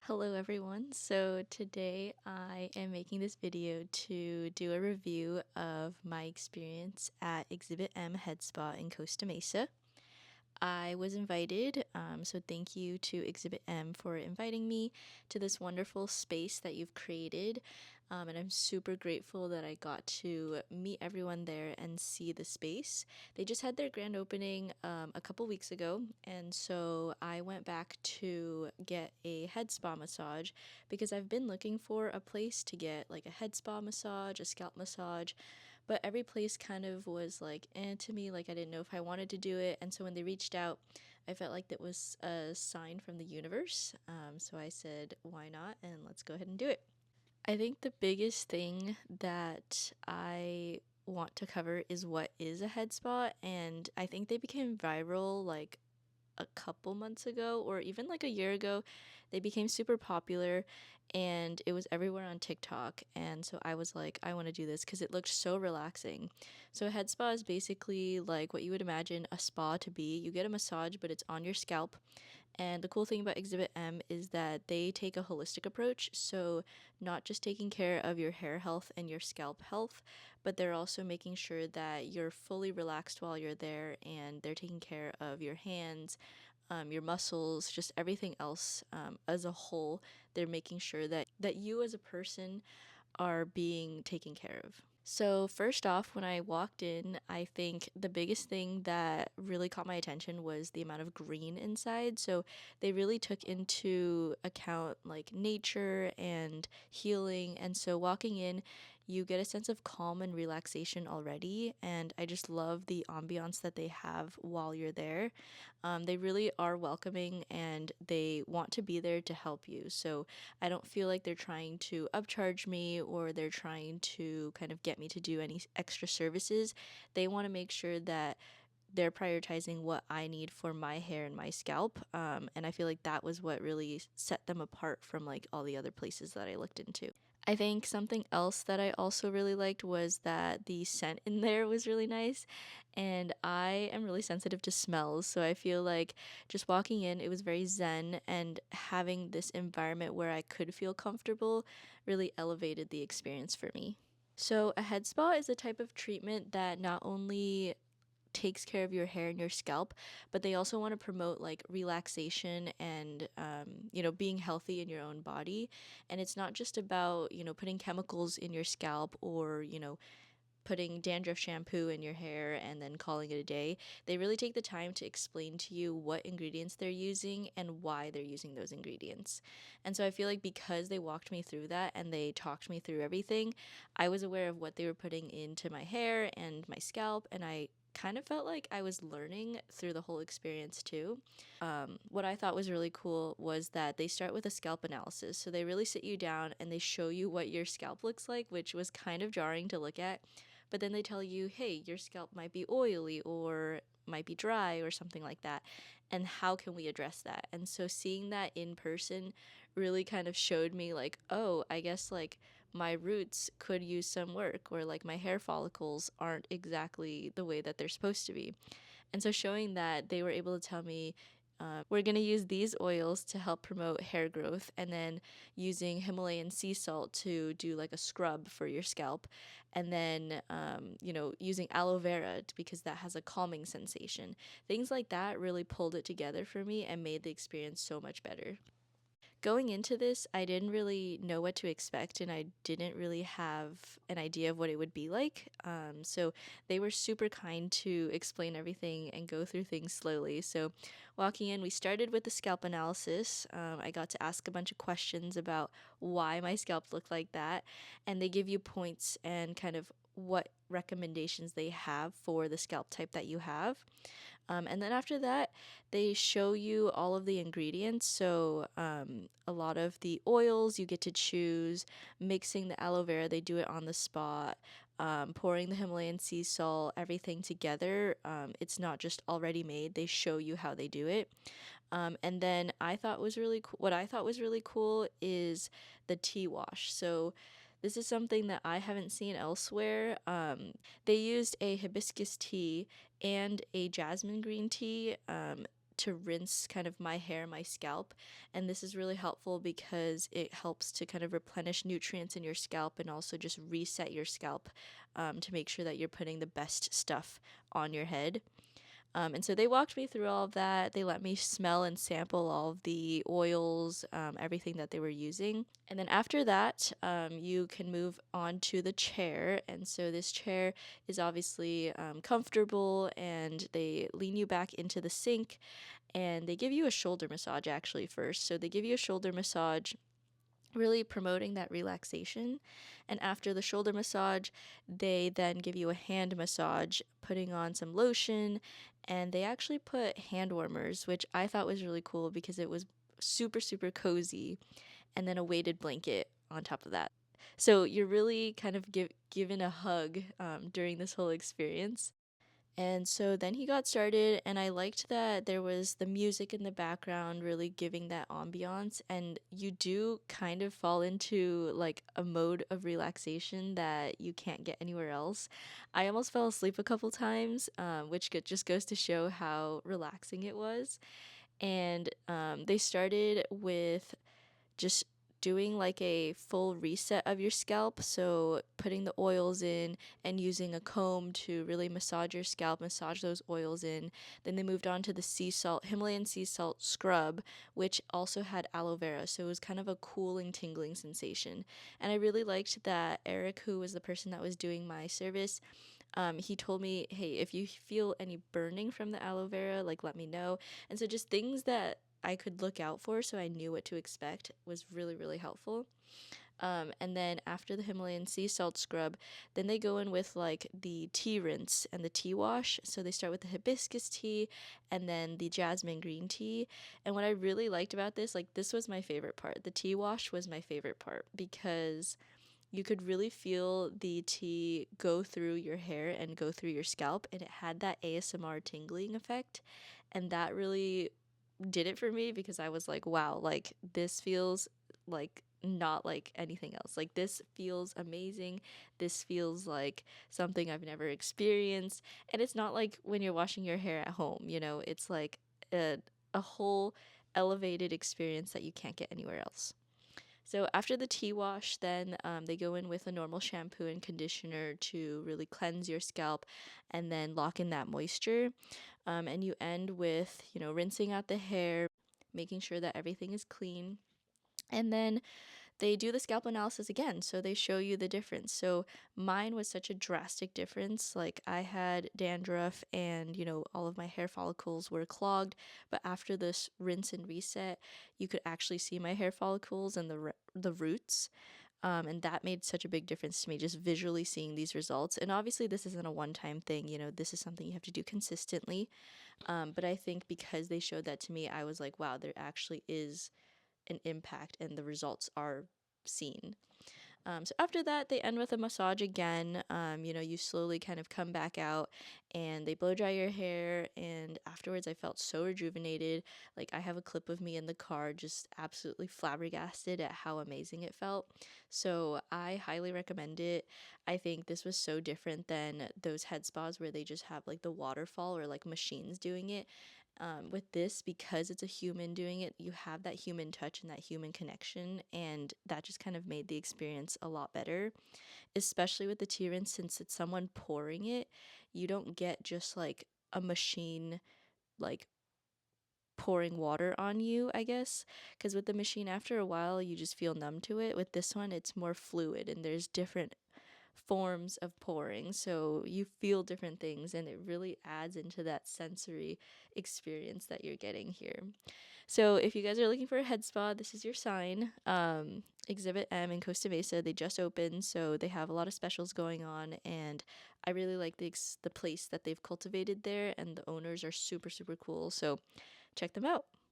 Hello everyone. So today I am making this video to do a review of my experience at Exhibit M Head Spa in Costa Mesa. I was invited, so thank you to Exhibit M for inviting me to this wonderful space that you've created. And I'm super grateful that I got to meet everyone there and see the space. They just had their grand opening a couple weeks ago, and so I went back to get a head spa massage because I've been looking for a place to get like a head spa massage, a scalp massage, but every place kind of was like to me, like I didn't know if I wanted to do it. And so when they reached out, I felt like that was a sign from the universe. So I said, why not? And let's go ahead and do it. I think the biggest thing that I want to cover is what is a head spa. And I think they became viral like a couple months ago or even like a year ago. They became super popular and it was everywhere on TikTok. And so I was like, I want to do this because it looked so relaxing. So a head spa is basically like what you would imagine a spa to be. You get a massage, but it's on your scalp. And the cool thing about Exhibit M is that they take a holistic approach. So, not just taking care of your hair health and your scalp health, but they're also making sure that you're fully relaxed while you're there and they're taking care of your hands, your muscles, just everything else as a whole. They're making sure that you as a person are being taken care of. So, first off, when I walked in, I think the biggest thing that really caught my attention was the amount of green inside. So, they really took into account like nature and healing. And so, walking in, you get a sense of calm and relaxation already. And I just love the ambiance that they have while you're there. They really are welcoming and they want to be there to help you. So, I don't feel like they're trying to upcharge me or they're trying to kind of get me to do any extra services. They want to make sure that they're prioritizing what I need for my hair and my scalp. And I feel like that was what really set them apart from like all the other places that I looked into. I think something else that I also really liked was that the scent in there was really nice. And I am really sensitive to smells. So I feel like just walking in, it was very zen. And having this environment where I could feel comfortable really elevated the experience for me. So, a head spa is a type of treatment that not only takes care of your hair and your scalp, but they also want to promote like relaxation and, being healthy in your own body. And it's not just about, putting chemicals in your scalp or, putting dandruff shampoo in your hair and then calling it a day. They really take the time to explain to you what ingredients they're using and why they're using those ingredients. And so I feel like because they walked me through that and they talked me through everything, I was aware of what they were putting into my hair and my scalp, and I kind of felt like I was learning through the whole experience too. What I thought was really cool was that they start with a scalp analysis. So they really sit you down and they show you what your scalp looks like, which was kind of jarring to look at. But then they tell you, hey, your scalp might be oily or might be dry or something like that. And how can we address that? And so seeing that in person really kind of showed me, like, oh, I guess like my roots could use some work, or like my hair follicles aren't exactly the way that they're supposed to be. And so showing that, they were able to tell me, we're going to use these oils to help promote hair growth, and then using Himalayan sea salt to do like a scrub for your scalp, and then, using aloe vera because that has a calming sensation. Things like that really pulled it together for me and made the experience so much better. Going into this, I didn't really know what to expect and I didn't really have an idea of what it would be like. So they were super kind to explain everything and go through things slowly. So walking in, we started with the scalp analysis. I got to ask a bunch of questions about why my scalp looked like that, and they give you points and kind of what recommendations they have for the scalp type that you have. And then after that, they show you all of the ingredients. So, a lot of the oils you get to choose, mixing the aloe vera, they do it on the spot, pouring the Himalayan sea salt, everything together. It's not just already made, they show you how they do it. And then what I thought was really cool is the tea wash. So, this is something that I haven't seen elsewhere. They used a hibiscus tea and a jasmine green tea to rinse kind of my hair, my scalp. And this is really helpful because it helps to kind of replenish nutrients in your scalp and also just reset your scalp to make sure that you're putting the best stuff on your head. And so they walked me through all of that. They let me smell and sample all of the oils, everything that they were using. And then after that, you can move on to the chair. And so this chair is obviously comfortable, and they lean you back into the sink, and they give you a shoulder massage actually first. So they give you a shoulder massage, really promoting that relaxation. And after the shoulder massage, they then give you a hand massage, putting on some lotion, and they actually put hand warmers, which I thought was really cool because it was super, super cozy, and then a weighted blanket on top of that. So you're really kind of given a hug during this whole experience. And so then he got started, and I liked that there was the music in the background, really giving that ambiance. And you do kind of fall into like a mode of relaxation that you can't get anywhere else. I almost fell asleep a couple times, which just goes to show how relaxing it was. And they started with just doing like a full reset of your scalp. So putting the oils in and using a comb to really massage your scalp, massage those oils in. Then they moved on to the sea salt, Himalayan sea salt scrub, which also had aloe vera. So it was kind of a cooling, tingling sensation. And I really liked that Eric, who was the person that was doing my service, he told me, hey, if you feel any burning from the aloe vera, like let me know. And so just things that I could look out for so I knew what to expect was really, really helpful. And then after the Himalayan sea salt scrub, then they go in with like the tea rinse and the tea wash. So they start with the hibiscus tea and then the jasmine green tea. And what I really liked about this, like this was my favorite part. The tea wash was my favorite part because you could really feel the tea go through your hair and go through your scalp, and it had that ASMR tingling effect. And that really did it for me because I was like, wow, like this feels like not like anything else. Like this feels amazing. This feels like something I've never experienced. And it's not like when you're washing your hair at home, it's like a whole elevated experience that you can't get anywhere else. So after the tea wash, then they go in with a normal shampoo and conditioner to really cleanse your scalp and then lock in that moisture. And you end with, rinsing out the hair, making sure that everything is clean. And then they do the scalp analysis again. So they show you the difference. So mine was such a drastic difference. Like I had dandruff and, all of my hair follicles were clogged. But after this rinse and reset, you could actually see my hair follicles and the roots. And that made such a big difference to me, just visually seeing these results. And obviously, this isn't a one time thing, this is something you have to do consistently. But I think because they showed that to me, I was like, wow, there actually is an impact and the results are seen. So after that, they end with a massage again. You slowly kind of come back out and they blow dry your hair. And afterwards, I felt so rejuvenated. Like, I have a clip of me in the car just absolutely flabbergasted at how amazing it felt. So I highly recommend it. I think this was so different than those head spas where they just have like the waterfall or like machines doing it. With this, because it's a human doing it, you have that human touch and that human connection, and that just kind of made the experience a lot better, especially with the tea rinse. Since it's someone pouring it, you don't get just like a machine like pouring water on you, I guess, because with the machine, after a while, you just feel numb to it. With this one, it's more fluid and there's different forms of pouring, so you feel different things, and it really adds into that sensory experience that you're getting here. So if you guys are looking for a head spa, this is your sign. Exhibit M in Costa Mesa, they just opened, so they have a lot of specials going on, and I really like the place that they've cultivated there, and the owners are super, super cool, so check them out.